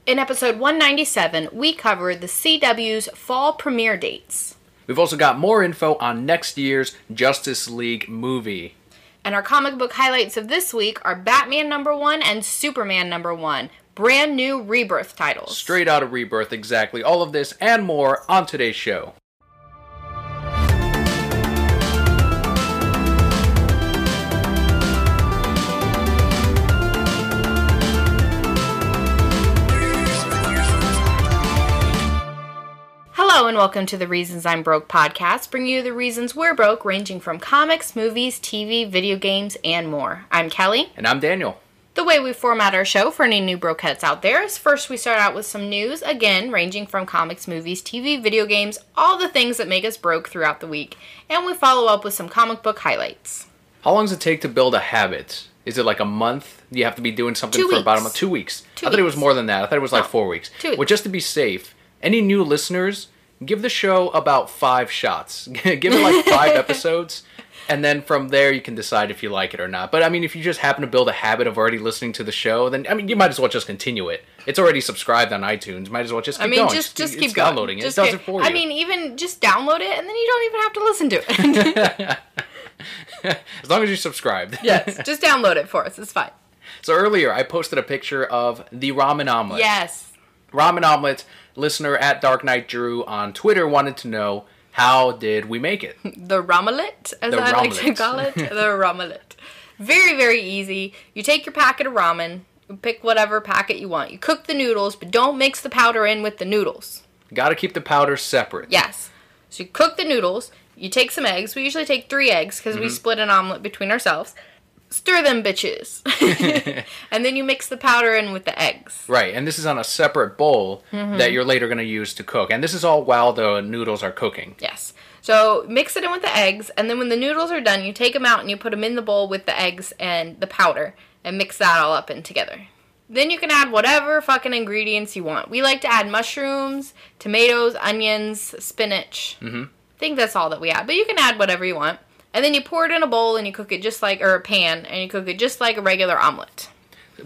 In episode 197, we covered the CW's fall premiere dates. We've also got more info on next year's Justice League movie. And our comic book highlights of this week are Batman #1 and Superman #1. Brand new Rebirth titles. Straight out of Rebirth, exactly. All of this and more on today's show. Hello and welcome to the Reasons I'm Broke podcast, bringing you the reasons we're broke, ranging from comics, movies, TV, video games, and more. I'm Kelly. And I'm Daniel. The way we format our show for any new brokeheads out there is first we start out with some news, again, ranging from comics, movies, TV, video games, all the things that make us broke throughout the week. And we follow up with some comic book highlights. How long does it take to build a habit? Is it like a month? You have to be doing something for about a month? 2 weeks. I thought it was more than that. I thought it was like 4 weeks. 2 weeks. Well, just to be safe, any new listeners, give the show about 5 shots. Give it like 5 episodes, and then from there you can decide if you like it or not. But I mean, if you just happen to build a habit of already listening to the show, then I mean, you might as well just continue it. It's already subsibscribed on iTunes. Might as well just keep going. Just keep it's going. Downloading it. It does it for you. I mean, even just download it, and then you don't even have to listen to it. As long as you're subscribed. Yes, just download it for us. It's fine. So earlier, I posted a picture of the ramen omelet. Yes. Ramen omelet. Listener at Dark Knight Drew on Twitter wanted to know, how did we make it? The romelet, as I like to call it. The romelet. Very, very easy. You take your packet of ramen, you pick whatever packet you want. You cook the noodles, but don't mix the powder in with the noodles. Gotta keep the powder separate. Yes. So you cook the noodles, you take some eggs. We usually take 3 eggs because we split an omelet between ourselves. Stir them bitches. And then you mix the powder in with the eggs. Right, and this is on a separate bowl that you're later going to use to cook. And this is all while the noodles are cooking. Yes. So mix it in with the eggs, and then when the noodles are done, you take them out and you put them in the bowl with the eggs and the powder and mix that all up in together. Then you can add whatever fucking ingredients you want. We like to add mushrooms, tomatoes, onions, spinach. I think that's all that we add, but you can add whatever you want. And then you pour it in a bowl and you cook it just like, or a pan, and you cook it just like a regular omelet.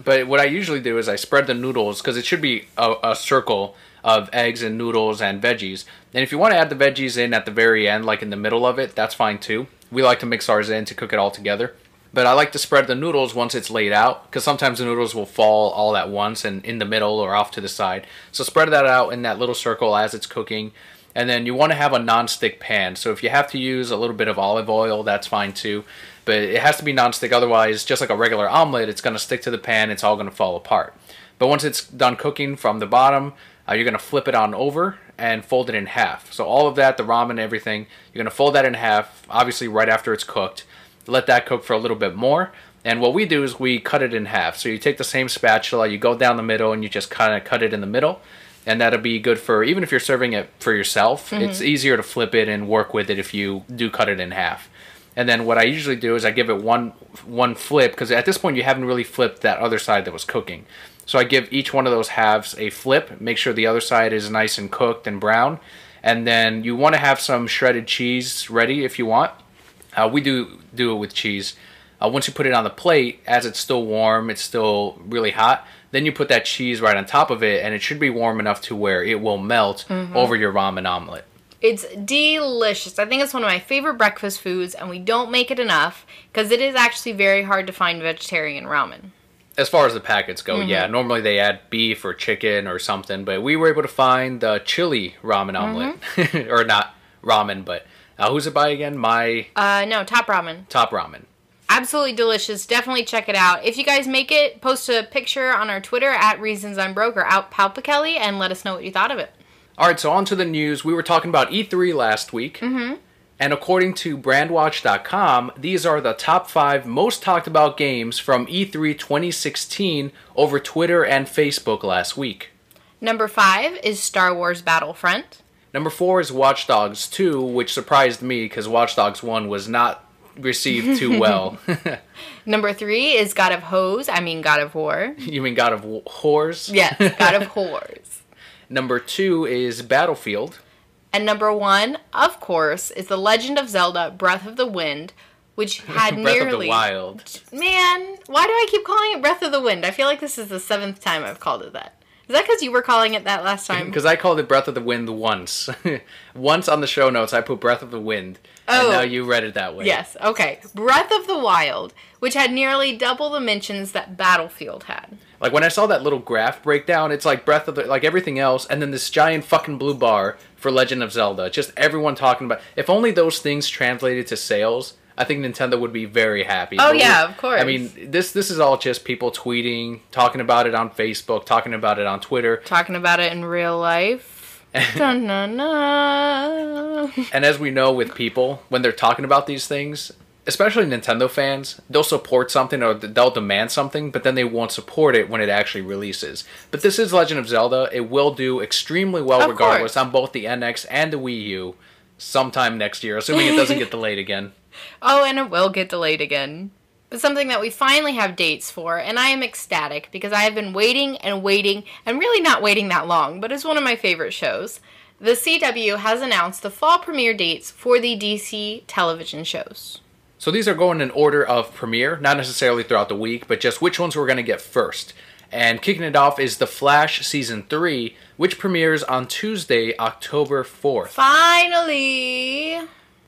But what I usually do is I spread the noodles, because it should be a circle of eggs and noodles and veggies. And if you want to add the veggies in at the very end, like in the middle of it, that's fine too. We like to mix ours in to cook it all together. But I like to spread the noodles once it's laid out, because sometimes the noodles will fall all at once and in the middle or off to the side. So spread that out in that little circle as it's cooking. And then you want to have a non-stick pan. So if you have to use a little bit of olive oil, that's fine too. But it has to be non-stick, otherwise, just like a regular omelet, it's going to stick to the pan, it's all going to fall apart. But once it's done cooking from the bottom, you're going to flip it on over and fold it in half. So all of that, the ramen, everything, you're going to fold that in half, obviously right after it's cooked. Let that cook for a little bit more. And what we do is we cut it in half. So you take the same spatula, you go down the middle, and you just kind of cut it in the middle. And that'll be good for, even if you're serving it for yourself, it's easier to flip it and work with it if you do cut it in half. And then what I usually do is I give it one flip, because at this point you haven't really flipped that other side that was cooking. So I give each one of those halves a flip, make sure the other side is nice and cooked and brown. And then you want to have some shredded cheese ready if you want. We do it with cheese. Once you put it on the plate, as it's still warm, it's still really hot, then you put that cheese right on top of it, and it should be warm enough to where it will melt over your ramen omelet. It's delicious. I think it's one of my favorite breakfast foods, and we don't make it enough because it is actually very hard to find vegetarian ramen. As far as the packets go, yeah. Normally they add beef or chicken or something, but we were able to find the chili ramen omelet. Or not ramen, but who's it by again? No, Top Ramen. Top Ramen. Absolutely delicious. Definitely check it out. If you guys make it, post a picture on our Twitter at Reasons I'm Broke or out Palpakelli and let us know what you thought of it. All right, so on to the news. We were talking about E3 last week. And according to Brandwatch.com, these are the top 5 most talked about games from E3 2016 over Twitter and Facebook last week. Number 5 is Star Wars Battlefront. Number 4 is Watch Dogs 2, which surprised me because Watch Dogs 1 was not received too well. Number 3 is God of War. You mean God of Whores? Yes, God of Whores. Number 2 is Battlefield. And number 1, of course, is The Legend of Zelda Breath of the Wind, which had Breath nearly... of the Wild. Man, why do I keep calling it Breath of the Wind? I feel like this is the 7th time I've called it that. Is that because you were calling it that last time? Because I called it Breath of the Wind once. Once on the show notes, I put Breath of the Wind. And now you read it that way. Yes, okay. Breath of the Wild, which had nearly double the mentions that Battlefield had. Like, when I saw that little graph breakdown, it's like Breath of the... Like, everything else, and then this giant fucking blue bar for Legend of Zelda. Just everyone talking about... If only those things translated to sales, I think Nintendo would be very happy. Oh, yeah, of course. I mean, this is all just people tweeting, talking about it on Facebook, talking about it on Twitter. Talking about it in real life. Dun, dun, dun. And as we know with people, when they're talking about these things, especially Nintendo fans, they'll support something or they'll demand something, but then they won't support it when it actually releases. But this is Legend of Zelda. It will do extremely well regardless on both the NX and the Wii U sometime next year, assuming it doesn't get delayed again. Oh, and it will get delayed again. But something that we finally have dates for, and I am ecstatic because I have been waiting and waiting, and really not waiting that long, but it's one of my favorite shows. The CW has announced the fall premiere dates for the DC television shows. So these are going in order of premiere, not necessarily throughout the week, but just which ones we're going to get first. And kicking it off is The Flash Season 3, which premieres on Tuesday, October 4th. Finally!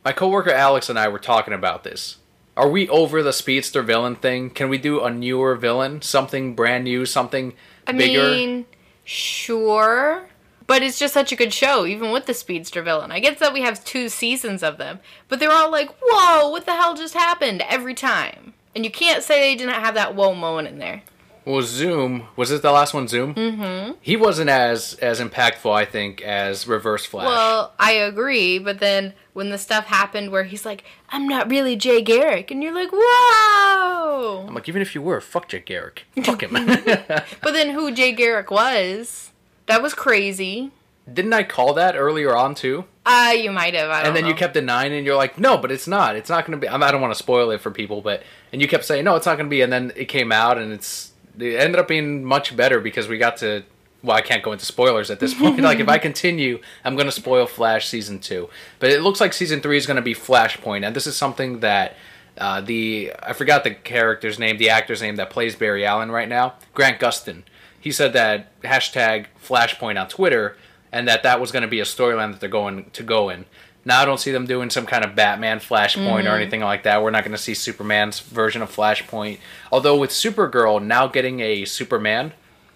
My coworker Alex and I were talking about this. Are we over the speedster villain thing? Can we do a newer villain? Something brand new? Something bigger? I mean, sure. But it's just such a good show, even with the speedster villain. I get that we have 2 seasons of them. But they're all like, whoa, what the hell just happened? Every time. And you can't say they didn't have that whoa moment in there. Well, Zoom, was it the last one, Zoom? Mm-hmm. He wasn't as impactful, I think, as Reverse Flash. Well, I agree, but then when the stuff happened where he's like, I'm not really Jay Garrick, and you're like, whoa! I'm like, even if you were, fuck Jay Garrick. Fuck him. But then who Jay Garrick was, that was crazy. Didn't I call that earlier on, too? You might have, I don't know. And then you kept denying it, and you're like, no, but it's not. It's not going to be... I don't want to spoil it for people, but... And you kept saying, no, it's not going to be, and then it came out, and it ended up being much better because we got to... Well, I can't go into spoilers at this point. Like, if I continue, I'm going to spoil Flash Season 2. But it looks like Season 3 is going to be Flashpoint, and this is something that I forgot the character's name, the actor's name that plays Barry Allen right now, Grant Gustin. He said that hashtag Flashpoint on Twitter, and that was going to be a storyline that they're going to go in. Now I don't see them doing some kind of Batman Flashpoint or anything like that. We're not going to see Superman's version of Flashpoint. Although with Supergirl now getting a Superman,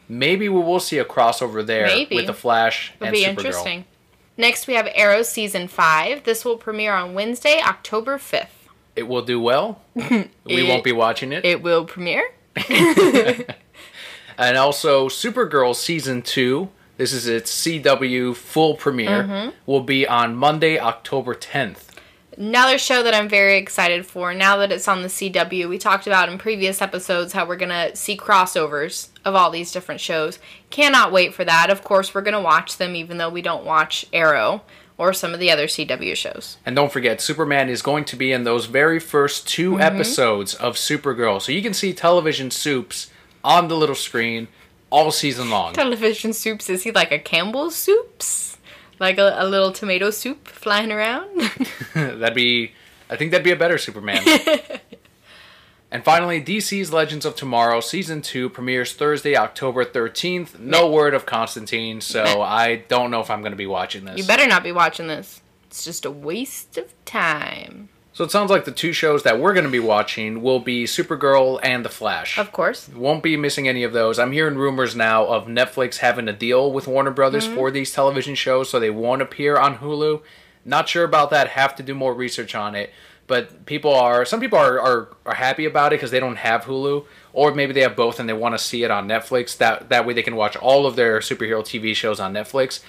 maybe we will see a crossover there with the Flash and Supergirl. Would be interesting. Next we have Arrow Season 5. This will premiere on Wednesday, October 5th. It will do well. We won't be watching it. It will premiere. And also Supergirl Season 2. This is its CW full premiere. Will be on Monday, October 10th. Another show that I'm very excited for, now that it's on the CW. We talked about in previous episodes how we're going to see crossovers of all these different shows. Cannot wait for that. Of course, we're going to watch them even though we don't watch Arrow or some of the other CW shows. And don't forget, Superman is going to be in those very first 2 episodes of Supergirl. So you can see television soups on the little screen all season long. Television soups, is he like a Campbell's soups? Like a little tomato soup flying around? I think that'd be a better Superman. And finally, DC's Legends of Tomorrow Season 2 premieres Thursday, October 13th. No word of Constantine, so I don't know if I'm going to be watching this. You better not be watching this. It's just a waste of time. So it sounds like the 2 shows that we're going to be watching will be Supergirl and The Flash. Of course. Won't be missing any of those. I'm hearing rumors now of Netflix having a deal with Warner Brothers for these television shows, so they won't appear on Hulu. Not sure about that. Have to do more research on it. But some people are happy about it because they don't have Hulu, or maybe they have both and they want to see it on Netflix. That way they can watch all of their superhero TV shows on Netflix.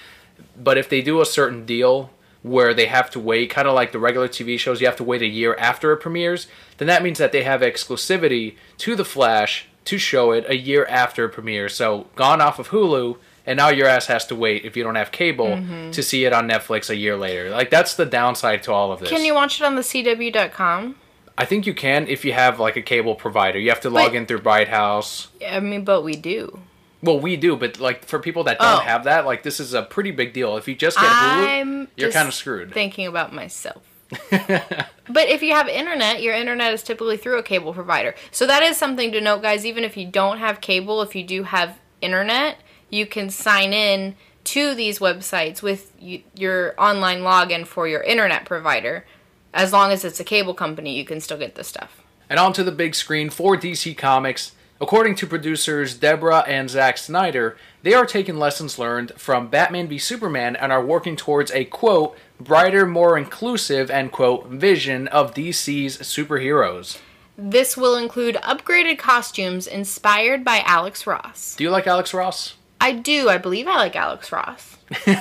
But if they do a certain deal where they have to wait, kind of like the regular TV shows, you have to wait a year after it premieres, then that means that they have exclusivity to The Flash to show it a year after it premieres. So gone off of Hulu, and now your ass has to wait if you don't have cable to see it on Netflix a year later. Like, that's the downside to all of this. Can you watch it on the CW.com? I think you can if you have like a cable provider. You have to log in through Bright House. I mean, but we do. Well, we do, but like for people that don't have that, like this is a pretty big deal. If you just get Hulu, you're kind of screwed. Thinking about myself. But if you have internet, your internet is typically through a cable provider. So that is something to note, guys. Even if you don't have cable, if you do have internet, you can sign in to these websites with your online login for your internet provider. As long as it's a cable company, you can still get this stuff. And onto the big screen for DC Comics. According to producers Deborah and Zack Snyder, they are taking lessons learned from Batman v Superman and are working towards a, quote, brighter, more inclusive, end quote, vision of DC's superheroes. This will include upgraded costumes inspired by Alex Ross. Do you like Alex Ross? I do. I believe I like Alex Ross.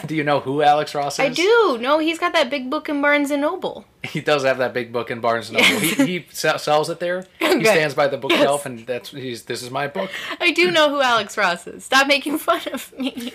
Do you know who Alex Ross is? I do. No, he's got that big book in Barnes & Noble. He does have that big book in Barnes & Noble. He sells it there. Okay. He stands by the bookshelf, and this is my book. I do know who Alex Ross is. Stop making fun of me.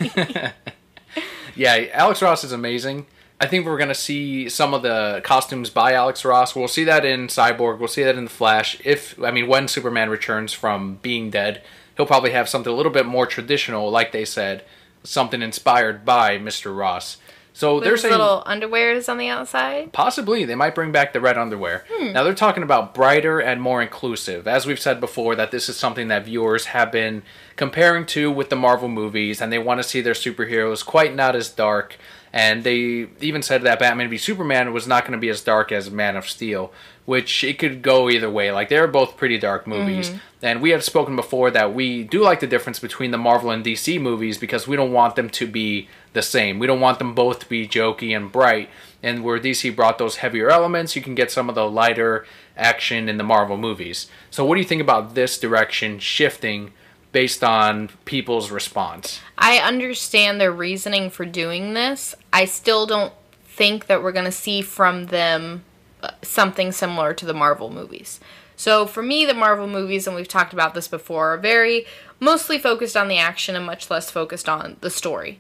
Yeah, Alex Ross is amazing. I think we're going to see some of the costumes by Alex Ross. We'll see that in Cyborg. We'll see that in The Flash. When Superman returns from being dead, he'll probably have something a little bit more traditional, like they said, something inspired by Mr. Ross. So they're saying little underwears on the outside? Possibly. They might bring back the red underwear. Now they're talking about brighter and more inclusive. As we've said before, that this is something that viewers have been comparing to with the Marvel movies, and they want to see their superheroes quite not as dark. And they even said that Batman v Superman was not going to be as dark as Man of Steel, which it could go either way. Like, they're both pretty dark movies. And we have spoken before that we do like the difference between the Marvel and DC movies because we don't want them to be the same. We don't want them both to be jokey and bright. And where DC brought those heavier elements, you can get some of the lighter action in the Marvel movies. So what do you think about this direction shifting based on people's response? I understand their reasoning for doing this. I still don't think that we're going to see from them something similar to the Marvel movies. So for me, the Marvel movies, and we've talked about this before, are very mostly focused on the action and much less focused on the story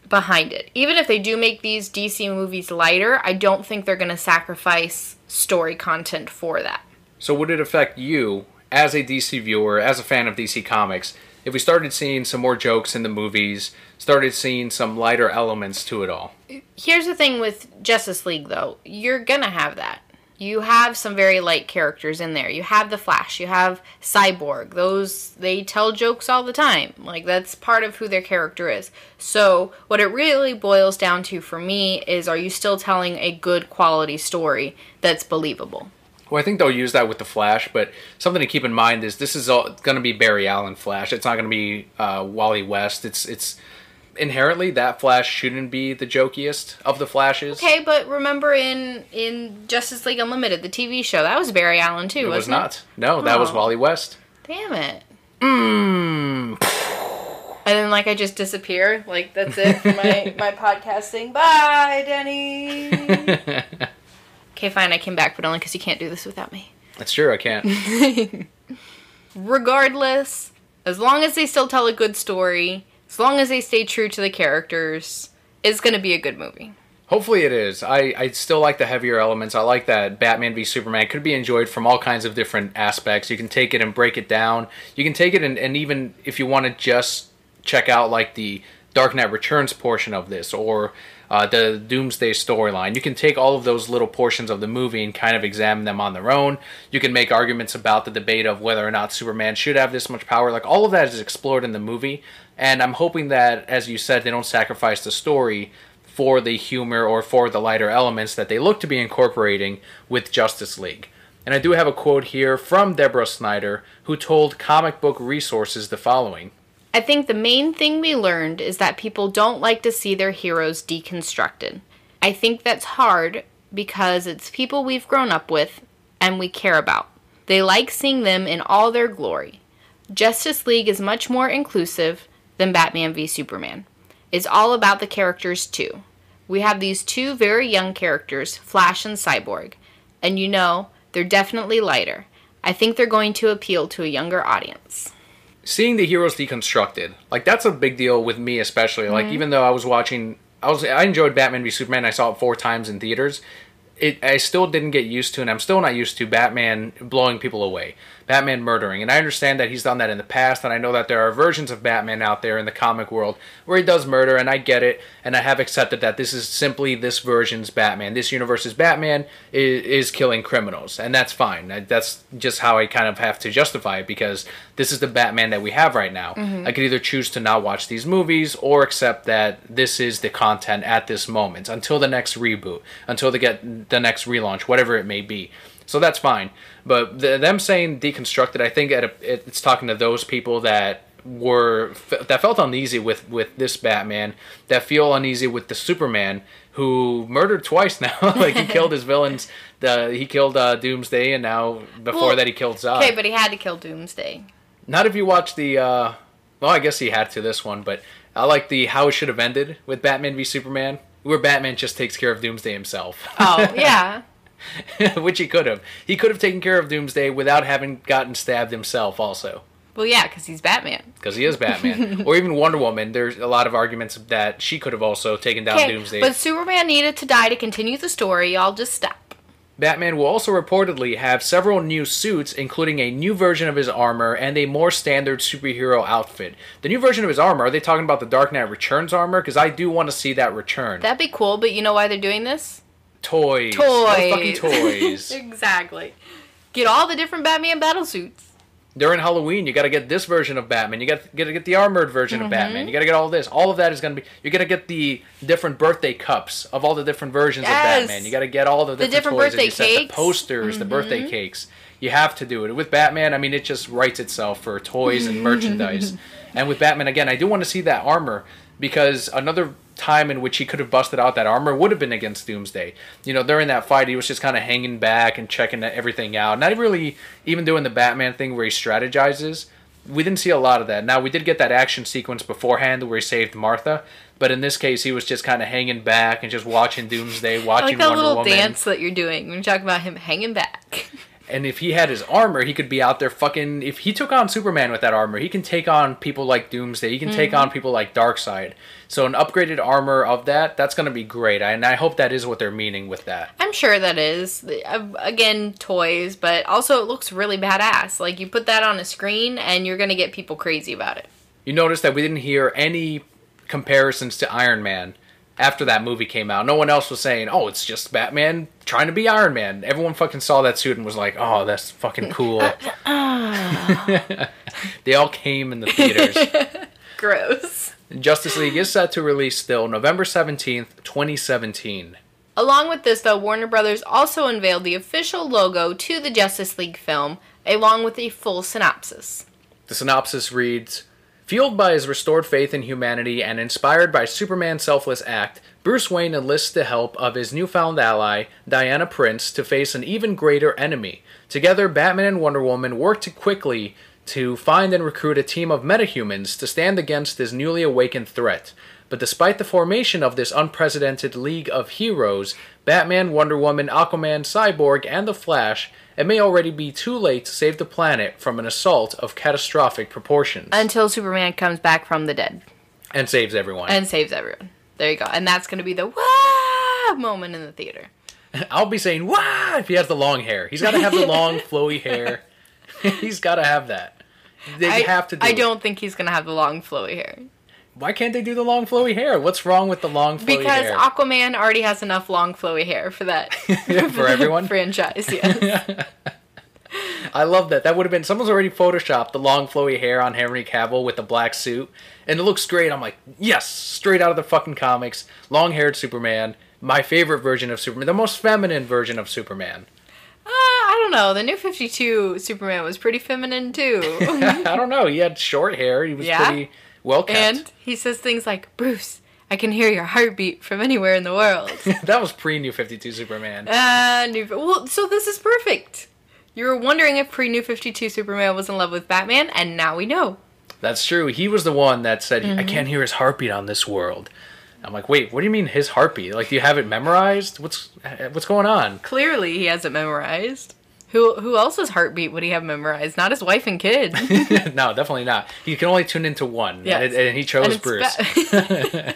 behind it. Even if they do make these DC movies lighter, I don't think they're going to sacrifice story content for that. So would it affect you, as a DC viewer, as a fan of DC Comics, if we started seeing some more jokes in the movies, started seeing some lighter elements to it all? Here's the thing with Justice League, though. You're gonna have that. You have some very light characters in there. You have the Flash. You have Cyborg. They tell jokes all the time. Like, that's part of who their character is. So what it really boils down to for me is, are you still telling a good quality story that's believable? Well, I think they'll use that with the Flash, but something to keep in mind is this is going to be Barry Allen Flash. It's not going to be Wally West. It's inherently that Flash shouldn't be the jokiest of the Flashes. Okay, but remember in Justice League Unlimited, the TV show, that was Barry Allen too, wasn't it? Was not. No, that was Wally West. Damn it. And then, I just disappear. That's it for my podcasting. Bye, Denny. Okay, fine, I came back, but only because you can't do this without me. That's true, I can't. Regardless, as long as they still tell a good story, as long as they stay true to the characters, it's going to be a good movie. Hopefully it is. I still like the heavier elements. I like that Batman v Superman could be enjoyed from all kinds of different aspects. You can take it and break it down. You can take it and even if you want to just check out the Dark Knight Returns portion of this, or the Doomsday storyline. You can take all of those little portions of the movie and kind of examine them on their own. You can make arguments about the debate of whether or not Superman should have this much power. All of that is explored in the movie, and I'm hoping that, as you said, they don't sacrifice the story for the humor or for the lighter elements that they look to be incorporating with Justice League. And I do have a quote here from Deborah Snyder, who told Comic Book Resources the following. I think the main thing we learned is that people don't like to see their heroes deconstructed. I think that's hard because it's people we've grown up with and we care about. They like seeing them in all their glory. Justice League is much more inclusive than Batman v Superman. It's all about the characters too. We have these two very young characters, Flash and Cyborg, and they're definitely lighter. I think they're going to appeal to a younger audience. Seeing the heroes deconstructed, that's a big deal with me especially. Even though I enjoyed Batman v Superman, I saw it 4 times in theaters. I still didn't get used to, and I'm still not used to Batman blowing people away. Batman murdering. And I understand that he's done that in the past, and I know that there are versions of Batman out there in the comic world where he does murder, and I get it, and I have accepted that this is simply this version's Batman. This universe's Batman is killing criminals, and that's fine. That's just how I kind of have to justify it, because this is the Batman that we have right now. I could either choose to not watch these movies or accept that this is the content at this moment, until the next reboot, until they get the next relaunch, whatever it may be. So that's fine. But them saying deconstructed, I think it's talking to those people that felt uneasy with this Batman, that feel uneasy with the Superman, who murdered twice now. Like, he killed his villains. He killed Doomsday, and now before that he killed Zod. Okay, but he had to kill Doomsday. Not if you watch the... well, I guess he had to this one, but I like the how it should have ended with Batman v Superman, where Batman just takes care of Doomsday himself. Oh, yeah. Which he could have. He could have taken care of Doomsday without having gotten stabbed himself also. Well, yeah, because he's Batman. Because he is Batman. Or even Wonder Woman. There's a lot of arguments that she could have also taken down Doomsday. But Superman needed to die to continue the story. I'll just stop. Batman will also reportedly have several new suits, including a new version of his armor and a more standard superhero outfit. The new version of his armor, are they talking about the Dark Knight Returns armor? Because I do want to see that return. That'd be cool, but you know why they're doing this? Toys. Those fucking toys. Exactly. Get all the different Batman battle suits. During Halloween, you got to get this version of Batman. You got to get the armored version of Batman. You got to get all this. All of that is going to be... You're going to get the different birthday cups of all the different versions of Batman. You got to get all the different toys birthday cakes. The posters, the birthday cakes. You have to do it. With Batman, I mean, it just writes itself for toys and merchandise. And with Batman, again, I do want to see that armor, because another time in which he could have busted out that armor would have been against Doomsday. You know, during that fight, he was just kind of hanging back and checking everything out. Not really even doing the Batman thing where he strategizes. We didn't see a lot of that. Now, we did get that action sequence beforehand where he saved Martha, but in this case, he was just kind of hanging back and just watching Doomsday, watching Wonder Woman. I like that little dance that you're doing when you talk about him hanging back. And if he had his armor, he could be out there fucking... If he took on Superman with that armor, he can take on people like Doomsday. He can take on people like Darkseid. So an upgraded armor of that's going to be great. And I hope that is what they're meaning with that. I'm sure that is. Again, toys, but also it looks really badass. Like, you put that on a screen, and you're going to get people crazy about it. You notice that we didn't hear any comparisons to Iron Man after that movie came out. No one else was saying, oh, it's just Batman trying to be Iron Man. Everyone fucking saw that suit and was like, oh, that's fucking cool. They all came in the theaters. Gross. Justice League is set to release still November 17th, 2017. Along with this, though, Warner Brothers also unveiled the official logo to the Justice League film, along with a full synopsis. The synopsis reads, fueled by his restored faith in humanity and inspired by Superman's selfless act, Bruce Wayne enlists the help of his newfound ally, Diana Prince, to face an even greater enemy. Together, Batman and Wonder Woman work quickly to find and recruit a team of metahumans to stand against this newly awakened threat. But despite the formation of this unprecedented League of Heroes, Batman, Wonder Woman, Aquaman, Cyborg, and The Flash, it may already be too late to save the planet from an assault of catastrophic proportions. Until Superman comes back from the dead. And saves everyone. There you go. And that's going to be the wah moment in the theater. I'll be saying wah if he has the long hair. He's got to have the long, flowy hair. He's got to have that. They have to do I don't think he's going to have the long, flowy hair. Why can't they do the long, flowy hair? What's wrong with the long, flowy hair? Because Aquaman already has enough long, flowy hair for that. For everyone? Franchise, yes. I love that. That would have been... Someone's already photoshopped the long, flowy hair on Henry Cavill with the black suit. And it looks great. I'm like, yes! Straight out of the fucking comics. Long-haired Superman. My favorite version of Superman. The most feminine version of Superman. I don't know. The New 52 Superman was pretty feminine, too. I don't know. He had short hair. He was pretty well kept. And he says things like, Bruce, I can hear your heartbeat from anywhere in the world. That was pre-New 52 Superman. Well, so this is perfect. You were wondering if pre-New 52 Superman was in love with Batman, and now we know. That's true. He was the one that said, I can't hear his heartbeat on this world. I'm like, wait, what do you mean his heartbeat? Like, do you have it memorized? What's going on? Clearly he has it memorized. Who else's heartbeat would he have memorized? Not his wife and kid. No, definitely not. He can only tune into one. Yes. And he chose Bruce. The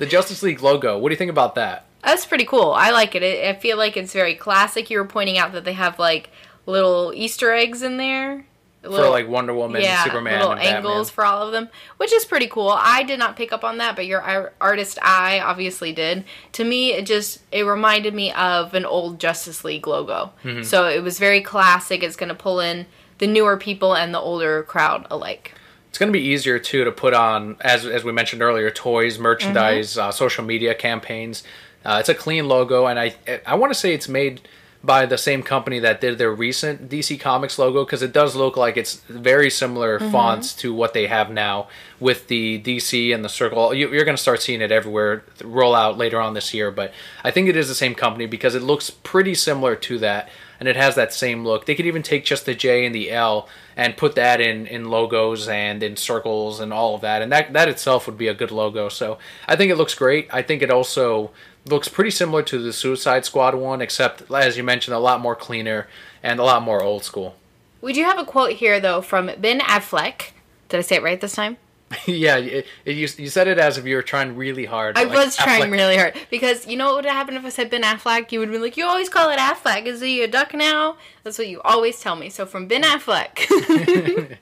Justice League logo, what do you think about that? That's pretty cool. I like it. I feel like it's very classic. You were pointing out that they have, like, little Easter eggs in there. For like Wonder Woman, Superman, little and angles Batman. for all of them, which is pretty cool. I did not pick up on that, but your artist eye obviously did. To me, it reminded me of an old Justice League logo. Mm-hmm. So it was very classic. It's going to pull in the newer people and the older crowd alike. It's going to be easier, too, to put on, as we mentioned earlier, toys, merchandise, social media campaigns. It's a clean logo, and I want to say it's made by the same company that did their recent DC Comics logo, because it does look like it's very similar fonts to what they have now with the DC and the circle. You're going to start seeing it everywhere roll out later on this year, but I think it is the same company because it looks pretty similar to that, and it has that same look. They could even take just the J and the L and put that in logos and in circles and all of that, and that itself would be a good logo. So I think it looks great. I think it also looks pretty similar to the Suicide Squad one, except, as you mentioned, a lot more cleaner and a lot more old school. We do have a quote here, though, from Ben Affleck. Did I say it right this time? Yeah, you said it as if you were trying really hard. I was trying really hard. Because you know what would have happened if I said Ben Affleck? You would have been like, you always call it Affleck. Is he a duck now? That's what you always tell me. So from Ben Affleck.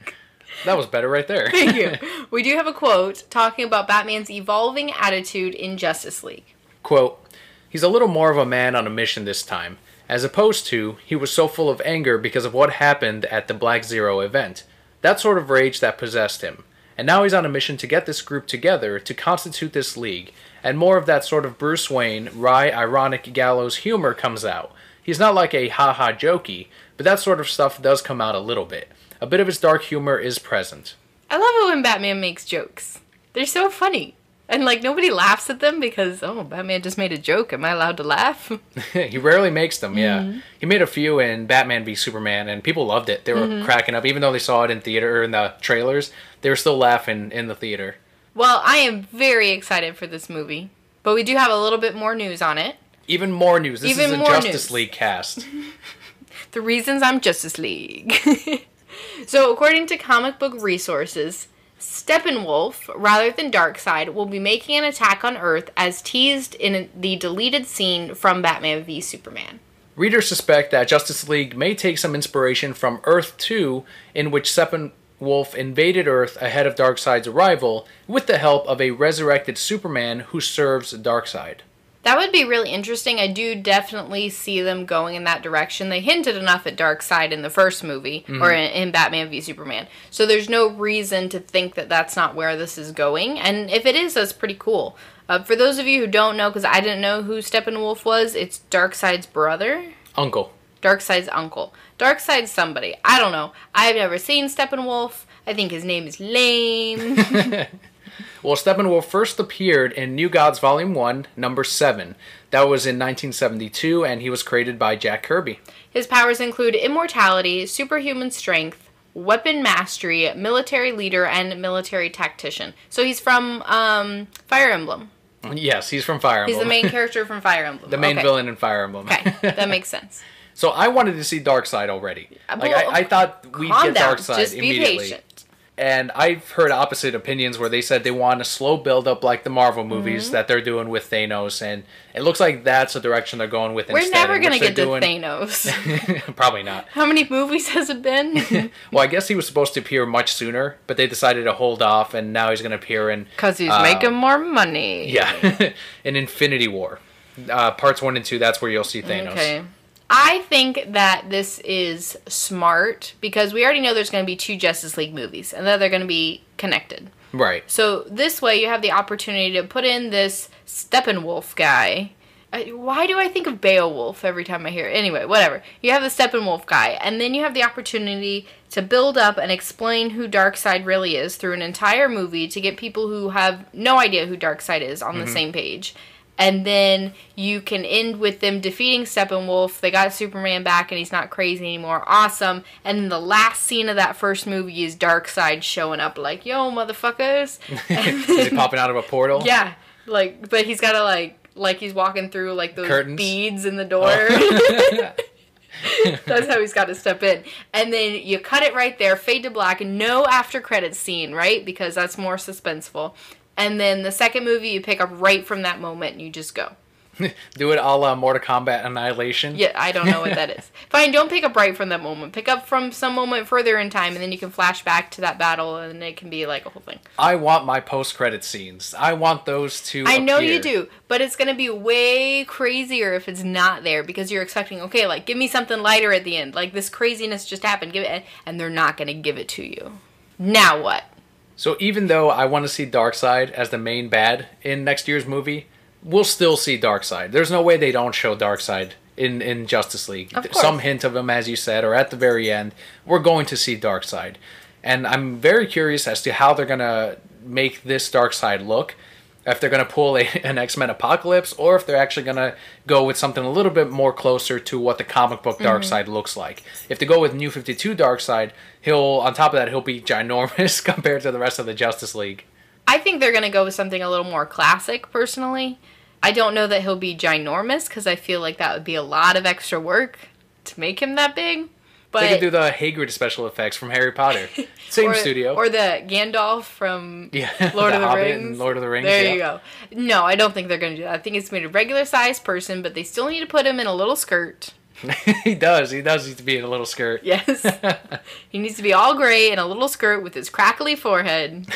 That was better right there. Thank you. We do have a quote talking about Batman's evolving attitude in Justice League. Quote, "He's a little more of a man on a mission this time, as opposed to he was so full of anger because of what happened at the Black Zero event. That sort of rage that possessed him. And now he's on a mission to get this group together to constitute this league, and more of that sort of Bruce Wayne, wry, ironic gallows humor comes out. He's not like a ha-ha jokey, but that sort of stuff does come out a little bit. A bit of his dark humor is present." I love it when Batman makes jokes. They're so funny. And, like, nobody laughs at them because, oh, Batman just made a joke. Am I allowed to laugh? He rarely makes them, yeah. He made a few in Batman v Superman, and people loved it. They were cracking up. Even though they saw it in theater or in the trailers, they were still laughing in the theater. Well, I am very excited for this movie. But we do have a little bit more news on it. Even more news. This is a Justice League cast. The reasons I'm Justice League. So, according to comic book resources, Steppenwolf, rather than Darkseid, will be making an attack on Earth as teased in the deleted scene from Batman v Superman. Readers suspect that Justice League may take some inspiration from Earth 2, in which Steppenwolf invaded Earth ahead of Darkseid's arrival, with the help of a resurrected Superman who serves Darkseid. That would be really interesting. I do definitely see them going in that direction. They hinted enough at Darkseid in the first movie, or in Batman v Superman. So there's no reason to think that that's not where this is going. And if it is, that's pretty cool. For those of you who don't know, because I didn't know who Steppenwolf was, it's Darkseid's brother. Uncle. Darkseid's uncle. Darkseid's somebody. I don't know. I've never seen Steppenwolf. I think his name is lame. Well, Steppenwolf first appeared in New Gods Volume 1, number 7. That was in 1972, and he was created by Jack Kirby. His powers include immortality, superhuman strength, weapon mastery, military leader, and military tactician. So he's from Fire Emblem. Yes, he's from Fire Emblem. He's the main character from Fire Emblem. The main villain in Fire Emblem. Okay, that makes sense. So I wanted to see Darkseid already. Like I thought we'd get Darkseid Just be immediately. patient. And I've heard opposite opinions where they said they want a slow build up like the Marvel movies that they're doing with Thanos, and it looks like that's the direction they're going with instead. We're never going to get to Thanos. Probably not. How many movies has it been? Well, I guess he was supposed to appear much sooner, but they decided to hold off, and now he's going to appear in... Because he's making more money. Yeah, in Infinity War. Parts 1 and 2, that's where you'll see Thanos. Okay. I think that this is smart because we already know there's going to be 2 Justice League movies and that they're going to be connected. Right. So this way you have the opportunity to put in this Steppenwolf guy. Why do I think of Beowulf every time I hear it? Anyway, whatever. You have the Steppenwolf guy, and then you have the opportunity to build up and explain who Darkseid really is through an entire movie to get people who have no idea who Darkseid is on the same page. And then you can end with them defeating Steppenwolf. They got Superman back and he's not crazy anymore. Awesome. And then the last scene of that first movie is Darkseid showing up like, yo, motherfuckers. And then, is he popping out of a portal? Yeah. Like, but he's got to like he's walking through like those curtains? Beads in the door. That's how he's got to step in. And then you cut it right there, fade to black, no after credits scene, right? Because that's more suspenseful. And then the second movie, you pick up right from that moment and you just go. Do it a la Mortal Kombat Annihilation. Yeah, I don't know what that is. Fine, don't pick up right from that moment. Pick up from some moment further in time, and then you can flash back to that battle, and it can be like a whole thing. I want my post-credit scenes. I want those to I know appear. you do, but it's going to be way crazier if it's not there, because you're expecting, okay, like, give me something lighter at the end. Like, this craziness just happened. Give it, and they're not going to give it to you. Now what? So even though I want to see Darkseid as the main bad in next year's movie, we'll still see Darkseid. There's no way they don't show Darkseid in Justice League. Of course. Some hint of him, as you said, or at the very end, we're going to see Darkseid. And I'm very curious as to how they're going to make this Darkseid look. If they're going to pull an X-Men Apocalypse, or if they're actually going to go with something a little bit more closer to what the comic book Darkseid looks like. If they go with New 52 Darkseid, on top of that, he'll be ginormous compared to the rest of the Justice League. I think they're going to go with something a little more classic, personally. I don't know that he'll be ginormous, because I feel like that would be a lot of extra work to make him that big. But they could do the Hagrid special effects from Harry Potter. Same studio. Or the Gandalf from Yeah, Lord of the Hobbit Rings. And Lord of the Rings. There you go. No, I don't think they're going to do that. I think it's going to be a regular-sized person, but they still need to put him in a little skirt. He does. He does need to be in a little skirt. Yes. He needs to be all gray in a little skirt with his crackly forehead.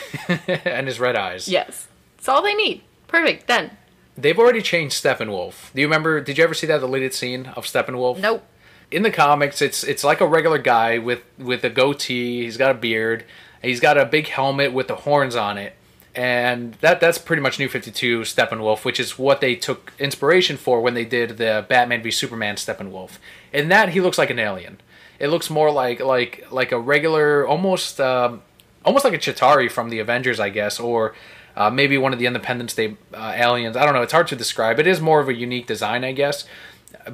And his red eyes. Yes. That's all they need. Perfect. Done. They've already changed Steppenwolf. Do you remember, did you ever see that deleted scene of Steppenwolf? Nope. In the comics, it's like a regular guy with a goatee. He's got a beard. He's got a big helmet with the horns on it. And that's pretty much New 52 Steppenwolf, which is what they took inspiration for when they did the Batman v Superman Steppenwolf. In that, he looks like an alien. It looks more like a regular, almost like a Chitauri from the Avengers, I guess, or maybe one of the Independence Day aliens. I don't know. It's hard to describe. It is more of a unique design, I guess.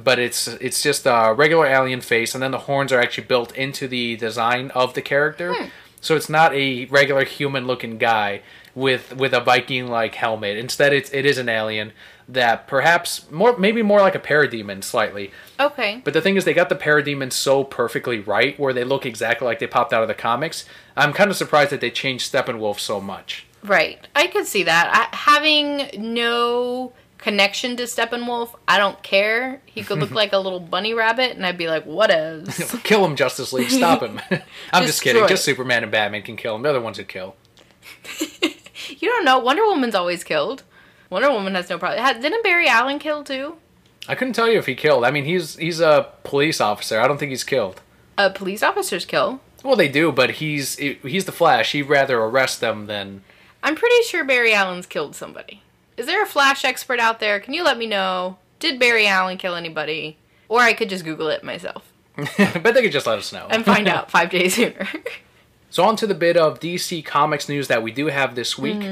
But it's just a regular alien face, and then the horns are actually built into the design of the character. So it's not a regular human-looking guy with a Viking-like helmet. Instead, it is an alien that perhaps maybe more like a parademon slightly. Okay. But the thing is, they got the parademons so perfectly right, where they look exactly like they popped out of the comics. I'm kind of surprised that they changed Steppenwolf so much. Right. I could see that. Having no connection to Steppenwolf, I don't care. He could look like a little bunny rabbit, and I'd be like, whatevs. Kill him, Justice League. Stop him. I'm just kidding. Destroy Just Superman and Batman can kill him. They're the ones who kill. You don't know. Wonder Woman's always killed. Wonder Woman has no problem. Didn't Barry Allen kill too? I couldn't tell you if he killed. I mean, he's a police officer. I don't think he's killed. Police officers kill. Well, they do, but he's the Flash. He'd rather arrest them than... I'm pretty sure Barry Allen's killed somebody. Is there a Flash expert out there? Can you let me know? Did Barry Allen kill anybody? Or I could just Google it myself. But they could just let us know. And find out 5 days sooner. So on to the bit of DC Comics news that we do have this week.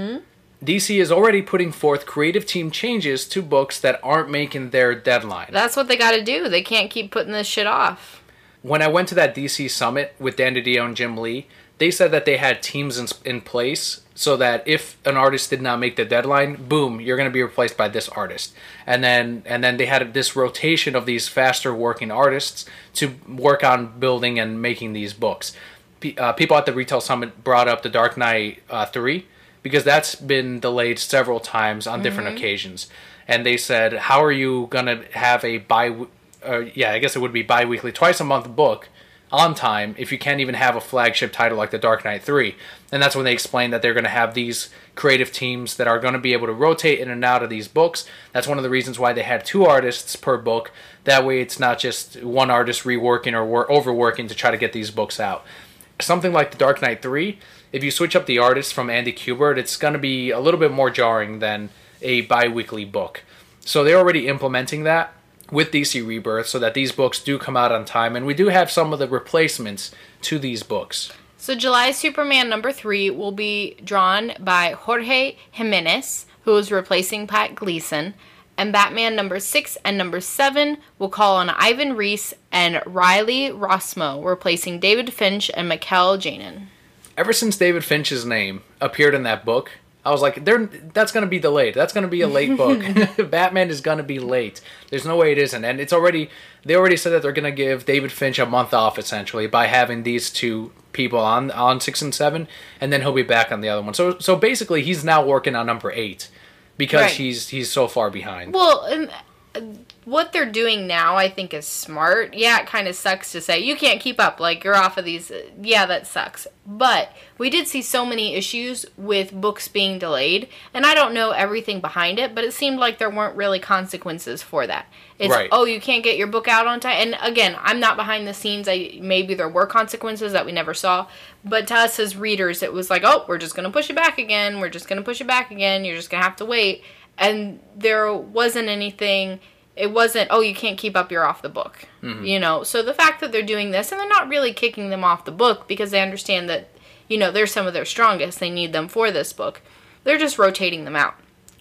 DC is already putting forth creative team changes to books that aren't making their deadline. That's what they gotta do. They can't keep putting this shit off. When I went to that DC Summit with Dan DiDio and Jim Lee, they said that they had teams in place so that if an artist did not make the deadline, boom, you're going to be replaced by this artist. And then they had this rotation of these faster working artists to work on building and making these books. People at the Retail Summit brought up The Dark Knight 3 because that's been delayed several times on different occasions. And they said, how are you going to have a I guess it would be bi-weekly, twice a month book on time if you can't even have a flagship title like The Dark Knight 3. And that's when they explained that they're going to have these creative teams that are going to be able to rotate in and out of these books. That's one of the reasons why they had 2 artists per book. That way it's not just one artist reworking or overworking to try to get these books out. Something like The Dark Knight 3, if you switch up the artist from Andy Kubert, it's going to be a little bit more jarring than a bi-weekly book. So they're already implementing that with DC Rebirth so that these books do come out on time, and we do have some of the replacements to these books. So July Superman number 3 will be drawn by Jorge Jimenez, who is replacing Pat Gleason, and Batman number 6 and number 7 will call on Ivan Reis and Riley Rossmo, replacing David Finch and Mikel Janin. Ever since David Finch's name appeared in that book, I was like, that's going to be delayed. That's going to be a late book. Batman is going to be late. There's no way it isn't. And they already said that they're going to give David Finch a month off, essentially, by having these 2 people on 6 and 7, and then he'll be back on the other one. So basically, he's now working on number 8 because right. he's so far behind. Well, what they're doing now, I think, is smart. Yeah, it kind of sucks to say, you can't keep up, like, you're off of these. Yeah, that sucks. But we did see so many issues with books being delayed, and I don't know everything behind it, but it seemed like there weren't really consequences for that. It's, right. Oh, you can't get your book out on time. And again, I'm not behind the scenes. Maybe there were consequences that we never saw. But to us as readers, it was like, oh, we're just going to push it back again. We're just going to push it back again. You're just going to have to wait. And there wasn't anything, it wasn't, oh, you can't keep up, you're off the book. Mm-hmm. So the fact that they're doing this, and they're not really kicking them off the book because they understand that, they're some of their strongest. They need them for this book. They're just rotating them out,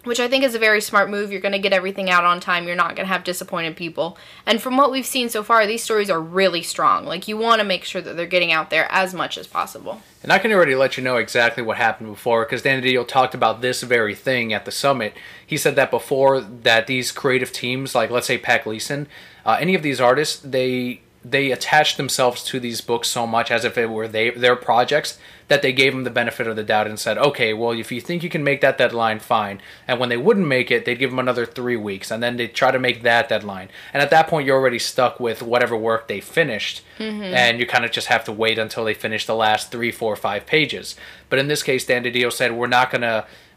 which I think is a very smart move. You're going to get everything out on time. You're not going to have disappointed people. And from what we've seen so far, these stories are really strong. Like, you want to make sure that they're getting out there as much as possible. And I can already let you know exactly what happened before, because Dan DiDio talked about this very thing at the summit. He said that before, that these creative teams, like let's say Pat Gleason, any of these artists, they attached themselves to these books so much as if it were their projects, that they gave them the benefit of the doubt and said, okay, well, if you think you can make that deadline, fine. And when they wouldn't make it, they'd give them another 3 weeks, and then they'd try to make that deadline. And at that point, you're already stuck with whatever work they finished, and you kind of just have to wait until they finish the last 3, 4, 5 pages. But in this case, Dan DiDio said,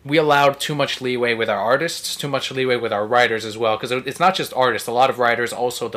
we allowed too much leeway with our artists, too much leeway with our writers as well, because it's not just artists. A lot of writers also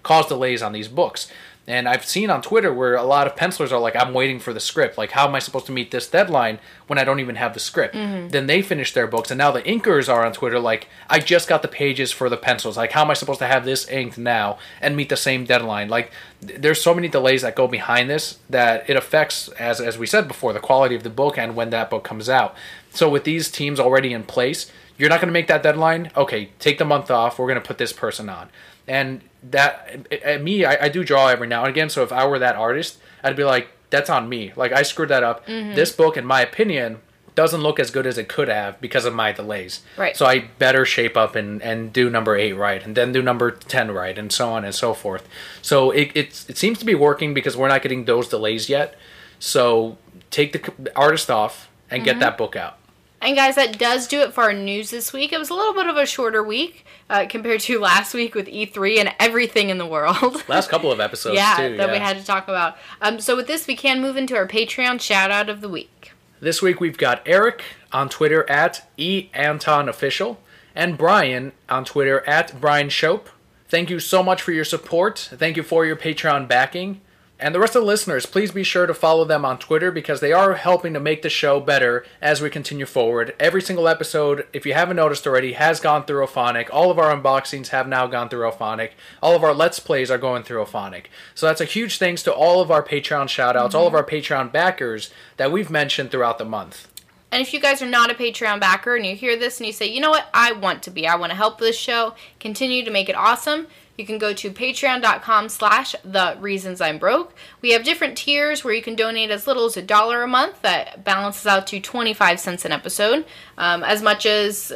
cause delays on these books. And I've seen on Twitter where a lot of pencilers are like, I'm waiting for the script. Like, how am I supposed to meet this deadline when I don't even have the script? Then they finish their books, and now the inkers are on Twitter like, I just got the pages for the pencils. Like, how am I supposed to have this inked now and meet the same deadline? Like, there's so many delays that go behind this that it affects, as we said before, the quality of the book and when that book comes out. So with these teams already in place, you're not going to make that deadline? Okay, take the month off. We're going to put this person on. And that, I do draw every now and again, so if I were that artist, I'd be like, that's on me. Like, I screwed that up. This book, in my opinion, doesn't look as good as it could have because of my delays. Right. So I better shape up and do number 8 right, and then do number 10 right, and so on and so forth. So it seems to be working because we're not getting those delays yet. So take the artist off and get that book out. And guys, that does do it for our news this week. It was a little bit of a shorter week compared to last week with E3 and everything in the world. Last couple of episodes, too. That we had to talk about. So with this, we can move into our Patreon shout-out of the week. This week we've got Eric on Twitter at eAntonOfficial and Brian on Twitter at Brian Shope. Thank you so much for your support. Thank you for your Patreon backing. And the rest of the listeners, please be sure to follow them on Twitter because they are helping to make the show better as we continue forward. Every single episode, if you haven't noticed already, has gone through Ophonic. All of our unboxings have now gone through Ophonic. All of our Let's Plays are going through Ophonic. So that's a huge thanks to all of our Patreon shoutouts, all of our Patreon backers that we've mentioned throughout the month. And if you guys are not a Patreon backer and you hear this and you say, you know what, I want to help this show, continue to make it awesome, you can go to patreon.com/thereasonsimBroke. We have different tiers where you can donate as little as $1 a month. That balances out to 25 cents an episode, as much as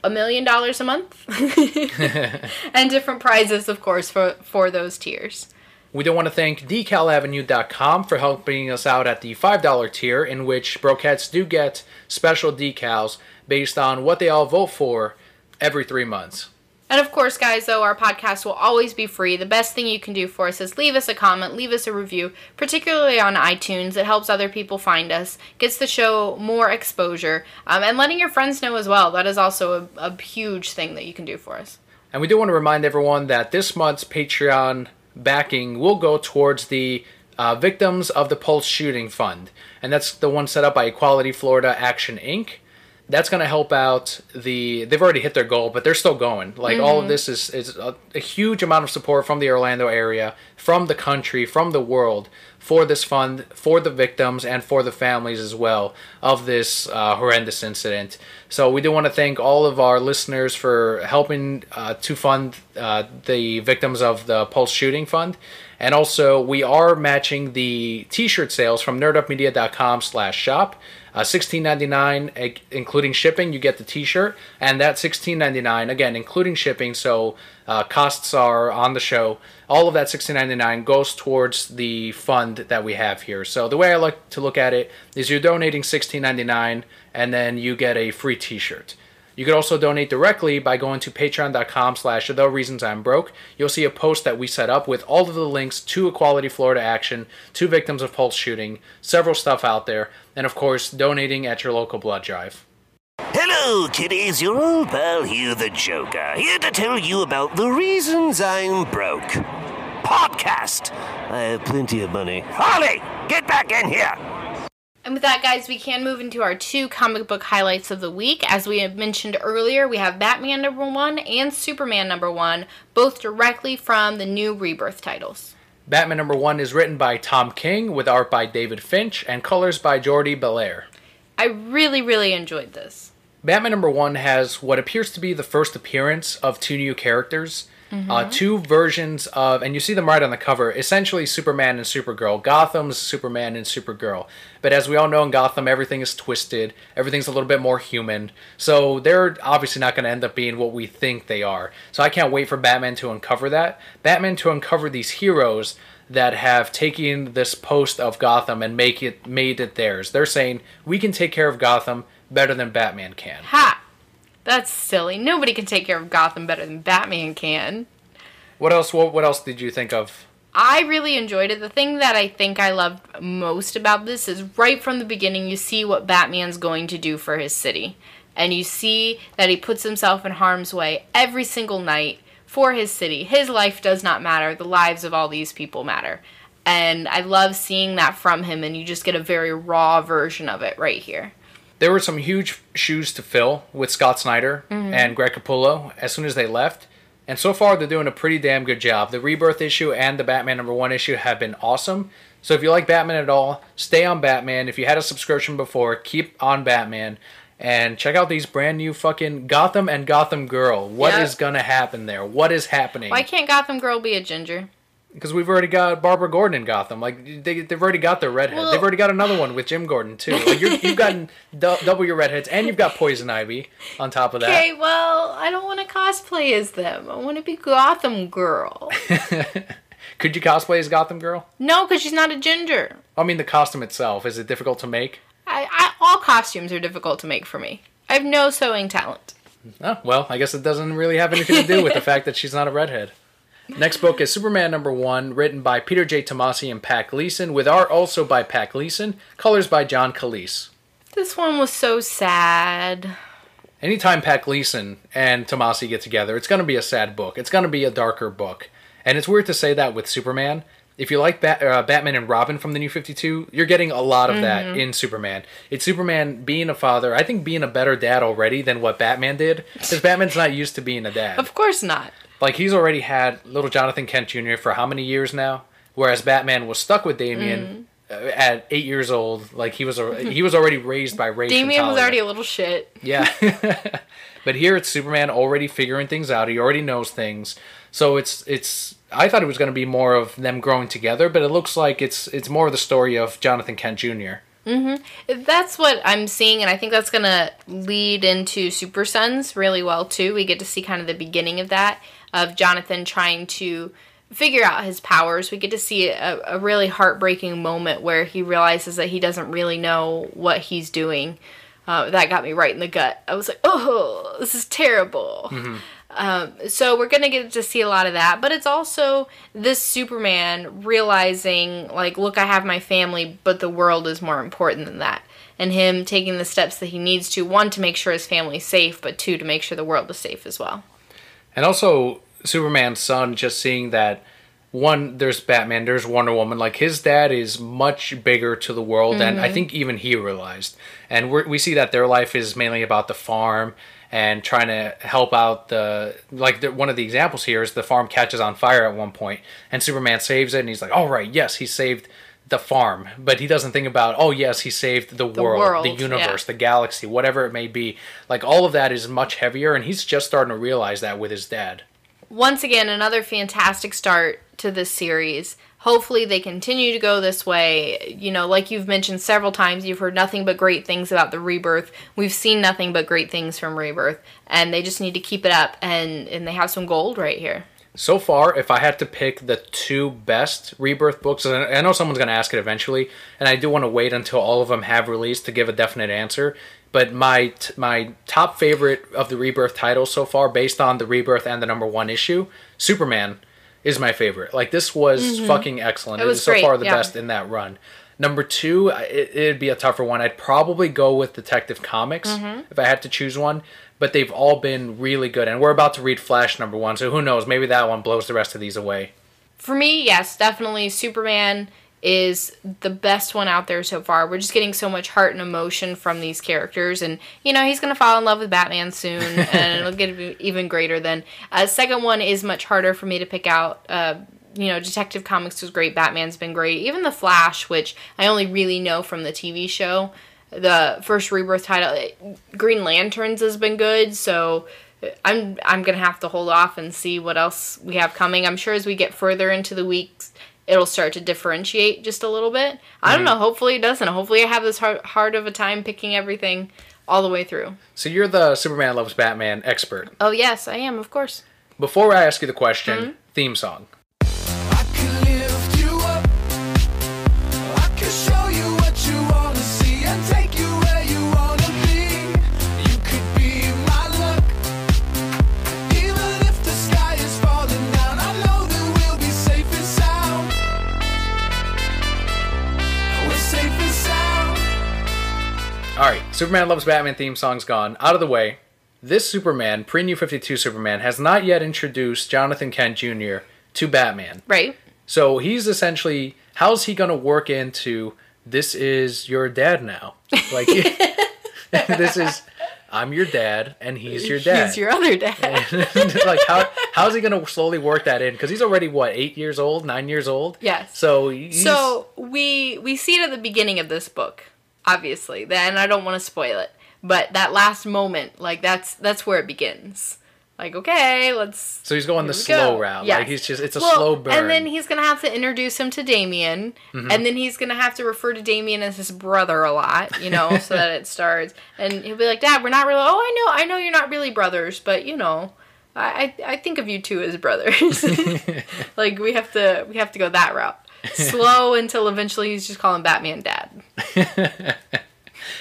$1 million a month. And different prizes, of course, for those tiers. We do want to thank DecalAvenue.com for helping us out at the $5 tier, in which Brokettes do get special decals based on what they all vote for every 3 months. And of course, guys, though, our podcast will always be free. The best thing you can do for us is leave us a comment, leave us a review, particularly on iTunes. It helps other people find us, gets the show more exposure, and letting your friends know as well. That is also a huge thing that you can do for us. And we do want to remind everyone that this month's Patreon backing will go towards the Victims of the Pulse Shooting Fund. And that's the one set up by Equality Florida Action, Inc. That's going to help out they've already hit their goal, but they're still going. Like, all of this is a huge amount of support from the Orlando area, from the country, from the world, for this fund, for the victims, and for the families as well of this horrendous incident. So we do want to thank all of our listeners for helping to fund the Victims of the Pulse Shooting Fund. And also, we are matching the t-shirt sales from nerdupmedia.com/shop. $16.99 including shipping, you get the t-shirt, and that $16.99 again including shipping, so costs are on the show. All of that $16.99 goes towards the fund that we have here. So the way I like to look at it is you're donating $16.99 and then you get a free t-shirt. You could also donate directly by going to patreon.com/thereasonsimmbroke. You'll see a post that we set up with all of the links to Equality Florida Action, to victims of Pulse shooting, several stuff out there, and of course, donating at your local blood drive. Hello, kiddies. Your old pal Hugh the Joker, here to tell you about the reasons I'm broke. Podcast. I have plenty of money. Harley, get back in here. And with that, guys, we can move into our 2 comic book highlights of the week. As we had mentioned earlier, we have Batman #1 and Superman #1, both directly from the new Rebirth titles. Batman #1 is written by Tom King, with art by David Finch, and colors by Jordi Belair. I really, really enjoyed this. Batman #1 has what appears to be the first appearance of 2 new characters. 2 versions of, and you see them right on the cover, essentially Superman and Supergirl. Gotham's Superman and Supergirl. But as we all know in Gotham, everything is twisted. Everything's a little bit more human. So they're obviously not going to end up being what we think they are. So I can't wait for Batman to uncover that. Batman to uncover these heroes that have taken this post of Gotham and made it theirs. They're saying, we can take care of Gotham better than Batman can. Ha! That's silly. Nobody can take care of Gotham better than Batman can. What else did you think of? I really enjoyed it. The thing that I think I loved most about this is right from the beginning you see what Batman's going to do for his city. And you see that he puts himself in harm's way every single night for his city. His life does not matter. The lives of all these people matter. And I love seeing that from him, and you just get a very raw version of it right here. There were some huge shoes to fill with Scott Snyder and Greg Capullo as soon as they left. And so far, they're doing a pretty damn good job. The Rebirth issue and the Batman #1 issue have been awesome. So if you like Batman at all, stay on Batman. If you had a subscription before, keep on Batman. And check out these brand new fucking Gotham and Gotham Girl. What is going to happen there? What is happening? Why can't Gotham Girl be a ginger? Because we've already got Barbara Gordon in Gotham. Like, they've already got their redhead. Well, they've already got another one with Jim Gordon, too. Like, you've gotten double your redheads, and you've got Poison Ivy on top of that. Okay, well, I don't want to cosplay as them. I want to be Gotham Girl. Could you cosplay as Gotham Girl? No, because she's not a ginger. I mean, the costume itself, is it difficult to make? All costumes are difficult to make for me. I have no sewing talent. Oh, well, I guess it doesn't really have anything to do with the fact that she's not a redhead. Next book is Superman #1, written by Peter J. Tomasi and Pat Gleason, with art also by Pat Gleason, colors by John Calise. This one was so sad. Anytime Pat Gleason and Tomasi get together, it's going to be a sad book. It's going to be a darker book. And it's weird to say that with Superman. If you like Batman and Robin from the New 52, you're getting a lot of that in Superman. It's Superman being a father, I think being a better dad already than what Batman did, because Batman's not used to being a dad. Of course not. Like, he's already had little Jonathan Kent Jr. for how many years now? Whereas Batman was stuck with Damian at 8 years old. Like, he was already raised by Ray Damian was Talia. already a little shit. Yeah. But here it's Superman already figuring things out. He already knows things. So it's I thought it was going to be more of them growing together, but it looks like it's more of the story of Jonathan Kent Jr. That's what I'm seeing, and I think that's going to lead into Super Sons really well, too. We get to see kind of the beginning of that, of Jonathan trying to figure out his powers. We get to see a really heartbreaking moment where he realizes that he doesn't really know what he's doing. That got me right in the gut. I was like, oh, this is terrible. So we're going to get to see a lot of that, but it's also this Superman realizing, like, look, I have my family, but the world is more important than that. And him taking the steps that he needs to, 1, to make sure his family's safe, but 2, to make sure the world is safe as well. And also, Superman's son, just seeing that, 1, there's Batman, there's Wonder Woman. Like, his dad is much bigger to the world, and I think even he realized. And we see that their life is mainly about the farm and trying to help out one of the examples here is the farm catches on fire at one point, and Superman saves it, and he's like, all right, yes, he saved the farm, but he doesn't think about, oh yes, he saved the world, the universe, the galaxy, whatever it may be. Like, all of that is much heavier, and he's just starting to realize that with his dad. Once again, another fantastic start to this series. Hopefully they continue to go this way. You know, like you've mentioned several times, you've heard nothing but great things about the Rebirth. We've seen nothing but great things from Rebirth, and they just need to keep it up, and they have some gold right here. So far, if I had to pick the 2 best Rebirth books, and I know someone's going to ask it eventually, and I do want to wait until all of them have released to give a definite answer, But my top favorite of the Rebirth titles so far, based on the Rebirth and the #1 issue, Superman is my favorite. Like, this was fucking excellent. It was so great, far the best in that run. #2, it'd be a tougher one. I'd probably go with Detective Comics if I had to choose one. But they've all been really good. And we're about to read Flash #1, so who knows? Maybe that one blows the rest of these away. For me, yes, definitely Superman is the best one out there so far. We're just getting so much heart and emotion from these characters, and he's going to fall in love with Batman soon, and it'll get even greater then. Second one is much harder for me to pick out. Detective Comics was great, Batman's been great, even The Flash, which I only really know from the TV show. The first Rebirth title, Green Lanterns, has been good, so I'm going to have to hold off and see what else we have coming. I'm sure as we get further into the weeks, it'll start to differentiate just a little bit. I don't know. Hopefully it doesn't. Hopefully I have this hard of a time picking everything all the way through. So you're the Superman Loves Batman expert. Oh, yes, I am, of course. Before I ask you the question, theme song. I can lift you up. I can show you what you want to see and take you where you want to be. You could be my luck. Even if the sky is falling down, I know that we'll be safe and sound. We're safe and sound. Alright, Superman Loves Batman theme song's gone. Out of the way. This Superman, pre-New 52 Superman, has not yet introduced Jonathan Kent Jr. to Batman. Right. So he's essentially, how's he going to work into, this is your dad now? Like, this is, I'm your dad, and he's your dad. He's your other dad. Like, how's he going to slowly work that in? Because he's already, 8 years old, 9 years old? Yes. So we see it at the beginning of this book, obviously. Then I don't want to spoil it. But that last moment, like, that's where it begins. Like, okay, let's... So he's going the slow route. Yes. Like, it's a slow burn. And then he's going to have to introduce him to Damian. And then he's going to have to refer to Damian as his brother a lot, so that it starts. And he'll be like, Dad, we're not really... Oh, I know you're not really brothers, but, I think of you two as brothers. Like, we have to go that route. Slow until eventually he's just calling Batman Dad.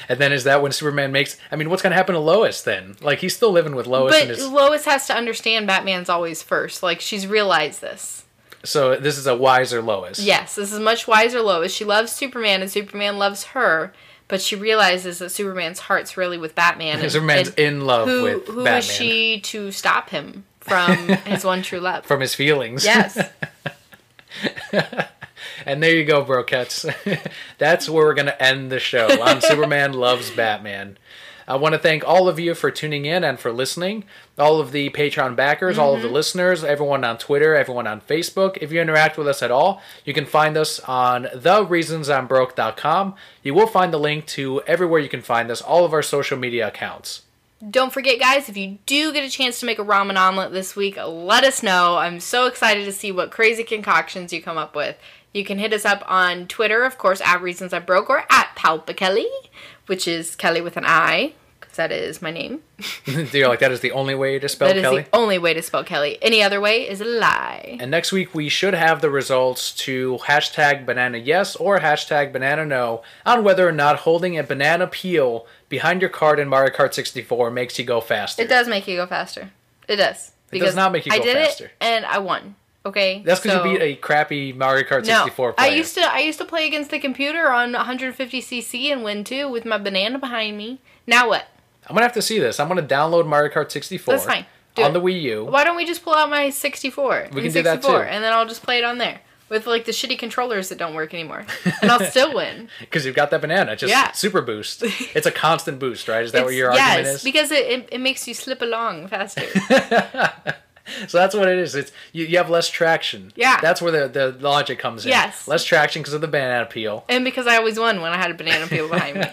And then is that when Superman makes... I mean, what's going to happen to Lois then? Like, he's still living with Lois. But Lois has to understand Batman's always first. Like, she's realized this. So this is a wiser Lois. Yes, this is much wiser Lois. She loves Superman, and Superman loves her. But she realizes that Superman's heart's really with Batman. And Superman's in love with Batman. Who is she to stop him from his one true love? From his feelings. Yes. And there you go, Brokettes. That's where we're going to end the show on Superman Loves Batman. I want to thank all of you for tuning in and for listening. All of the Patreon backers, all of the listeners, everyone on Twitter, everyone on Facebook. If you interact with us at all, you can find us on thereasonsimbroke.com. You will find the link to everywhere you can find us, all of our social media accounts. Don't forget, guys, if you do get a chance to make a ramen omelet this week, let us know. I'm so excited to see what crazy concoctions you come up with. You can hit us up on Twitter, of course, at Reasons I Broke, or at Kelli, which is Kelly with an I, because that is my name. You're like, that is the only way to spell Kelly? That is the only way to spell Kelly. Any other way is a lie. And next week, we should have the results to hashtag banana yes or hashtag banana no on whether or not holding a banana peel behind your cart in Mario Kart 64 makes you go faster. It does make you go faster. It does. It does not make you go faster. I did it, and I won. Okay, that's because you beat a crappy Mario Kart 64 player. I used to play against the computer on 150cc and win too with my banana behind me. Now what? I'm gonna have to see this. I'm gonna download Mario Kart 64. That's fine. On the Wii U. Why don't we just pull out my 64? We can do that too. And then I'll just play it on there with like the shitty controllers that don't work anymore, and I'll still win. Because you've got that banana, super boost. It's a constant boost, right? Is that what your argument is? Yes, because it makes you slip along faster. So that's what it is. It's you have less traction. Yeah. That's where the logic comes in. Yes. Less traction because of the banana peel. And because I always won when I had a banana peel behind me.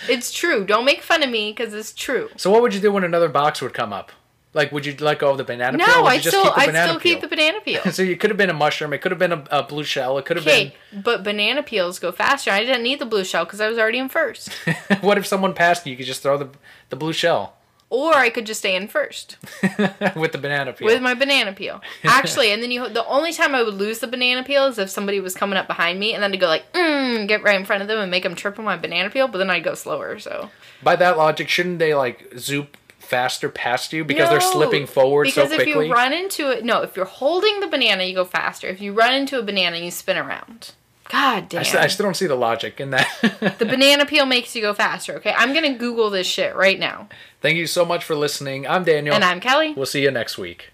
It's true. Don't make fun of me because it's true. So what would you do when another box would come up? Like, would you let go of the banana peel? No, I'd still keep the banana peel. So it could have been a mushroom. It could have been a blue shell. It could have been... but banana peels go faster. I didn't need the blue shell because I was already in first. What if someone passed you? You could just throw the blue shell. Or I could just stay in first. With the banana peel. With my banana peel. Actually, and then the only time I would lose the banana peel is if somebody was coming up behind me, and then to go like, get right in front of them and make them trip on my banana peel, but then I'd go slower, so. By that logic, shouldn't they, like, zoop faster past you because they're slipping forward so quickly? Because if you run into it, no, if you're holding the banana, you go faster. If you run into a banana, you spin around. God damn. I still don't see the logic in that. The banana peel makes you go faster, okay? I'm going to Google this shit right now. Thank you so much for listening. I'm Daniel. And I'm Kelly. We'll see you next week.